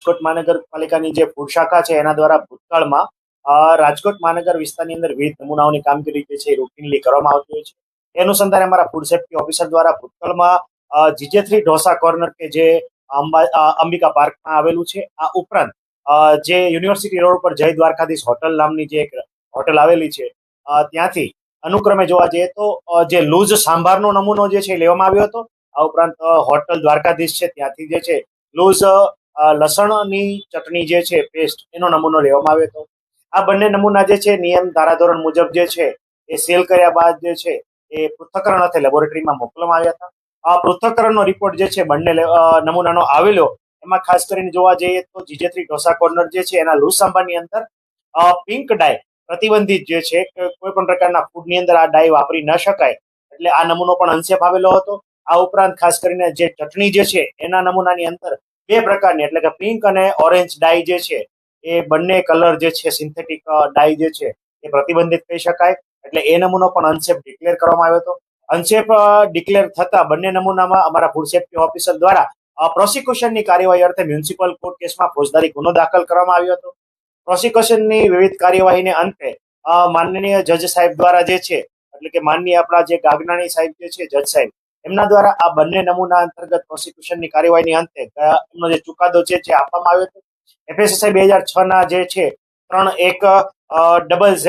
રાજકોટ મહાનગરપાલિકાની જે ફૂડ શાખા છે એના દ્વારા ભૂતકાળમાં રાજકોટ મહાનગર વિસ્તારની અંદર વિવિધ નમૂનાઓની કામગીરી જે છે રૂટીનલી કરવામાં આવતી હોય છે. એ અનુસંધાને અમારા ફૂડ સેફ્ટી ઓફિસર દ્વારા ભૂતકાળમાં GJ3 ઢોસા કોર્નર કે જે અંબિકા પાર્કમાં આવેલું છે, આ ઉપરાંત જે યુનિવર્સિટી રોડ પર જય દ્વારકાધીશ હોટલ નામની જે એક હોટલ આવેલી છે, ત્યાંથી અનુક્રમે જોવા જઈએ તો જે લૂઝ સાંભારનો નમૂનો જે છે લેવામાં આવ્યો હતો. આ ઉપરાંત હોટલ દ્વારકાધીશ છે ત્યાંથી જે છે લૂઝ લસણની ચટણી જે છે પેસ્ટ એનો નમૂનો લેવામાં આવ્યો હતો. આ બંને નમૂના જે છે નિયમ ધારાધોરણ મુજબ જે છે એ સીલ કર્યા બાદ જે છે એ પૃથ્થકરણ અર્થે લેબોરેટરીમાં મોકલવામાં આવ્યા હતા. આ પૃથ્થકરણનો રિપોર્ટ જે છે બંને નમૂનાનો આવેલો, એમાં ખાસ કરીને જોવા જઈએ તો GJ3 ઢોસા કોર્નર જે છે એના લૂઝ સાંભારની અંદર પિંક ડાય પ્રતિબંધિત જે છે કે કોઈ પણ પ્રકારના ફૂડની અંદર આ ડાય વાપરી ન શકાય, એટલે આ નમૂનો પણ અનસેફ આવેલો હતો. આ ઉપરાંત ખાસ કરીને જે ચટણી જે છે એના નમૂનાની અંદર બે પ્રકારની એટલે કે પિંક અને ઓરેન્જ ડાય જે છે એ બંને કલર જે છે સિન્થેટિક ડાય જે છે એ પ્રતિબંધિત કહી શકાય, એટલે એ નમૂનો પણ અનસેફ ડિક્લેર કરવામાં આવ્યો હતો. અનસેફ ડિક્લેર થતા બંને નમૂનામાં અમારા ફૂડ સેફ્ટી ઓફિસર દ્વારા પ્રોસિક્યુશનની કાર્યવાહી અર્થે મ્યુનિસિપલ કોર્ટ કેસમાં ફોજદારી ગુનો દાખલ કરવામાં આવ્યો હતો. પ્રોસિક્યુશનની વિવિધ કાર્યવાહીને અંતે માનનીય જજ સાહેબ દ્વારા જે છે એટલે કે માનનીય આપણા જે ગાગનાણી સાહેબ જે છે જજ સાહેબ, એમના દ્વારા આ બંને નમૂના અંતર્ગત પ્રોસિક્યુશનની કાર્યવાહીની અંતે એમનો જે ચુકાદો છે જે આપવામાં આવ્યો હતો. FSSI 2006 ના જે છે 31ZZZ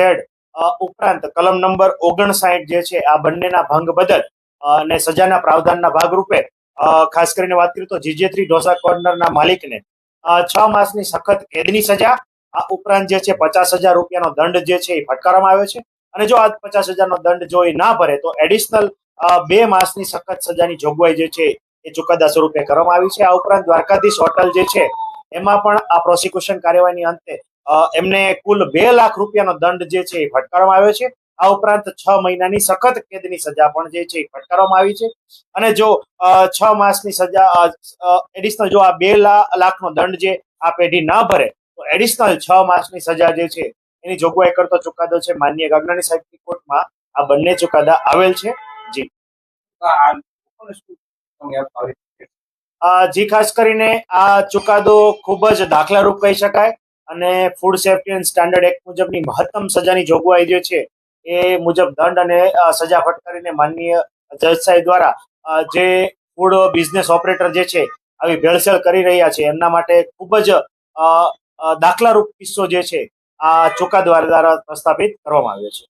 ઉપરાંત કલમ નંબર 59 જે છે આ બંનેના ભંગ બદલ અને સજાના પ્રાવધાનના ભાગરૂપે ખાસ કરીને વાત કરીએ તો GJ3 ઢોસા કોર્નરના માલિકને 6 માસની સખત કેદની સજા, આ ઉપરાંત જે છે 50,000 રૂપિયાનો દંડ જે છે એ ફટકારવામાં આવ્યો છે. અને જો આ 50,000નો દંડ જો એ ના ભરે તો એડિશનલ 2 માસની સખત સજાની જોગવાઈ જે છે એ ચુકાદા સ્વરૂપે કરવામાં આવી છે. આ ઉપરાંત દ્વારકાધીશ હોટલ જે છે એમાં પણ આ પ્રોસિક્યુશન કાર્યવાહીની અંતે એમને કુલ 2 લાખ રૂપિયાનો દંડ જે છે એ ફટકારવામાં આવ્યો છે. આ ઉપરાંત 6 મહિનાની સખત કેદની સજા પણ જે છે એ ફટકારવામાં આવી છે. અને જો 6 માસની સજા એડિશનલ જો આ 2 લાખનો દંડ જે આ પેઢી ના ભરે તો એડિશનલ 6 માસની સજા જે છે એની જોગવાઈ કરતો ચુકાદો છે માનનીય ગાગનાણી સાહેબની કોર્ટમાં આ બંને ચુકાદા આવેલ છે. જી જી ખાસ કરીને આ ચુકાદો ખૂબ જ દાખલારૂપ કહી શકાય અને food safety and standard act મુજબની મહત્તમ સજાની જોગવાઈ જે છે એ મુજબ દંડ અને સજા ફટકારીને માનનીય જજ સાહેબ દ્વારા જે ફૂડ બિઝનેસ ઓપરેટર જે છે આવી ભેળસેળ કરી રહ્યા છે એમના માટે ખૂબ જ દાખલારૂપ કિસ્સો જે છે આ ચુકાદા દ્વારા પ્રસ્થાપિત કરવામાં આવ્યો છે.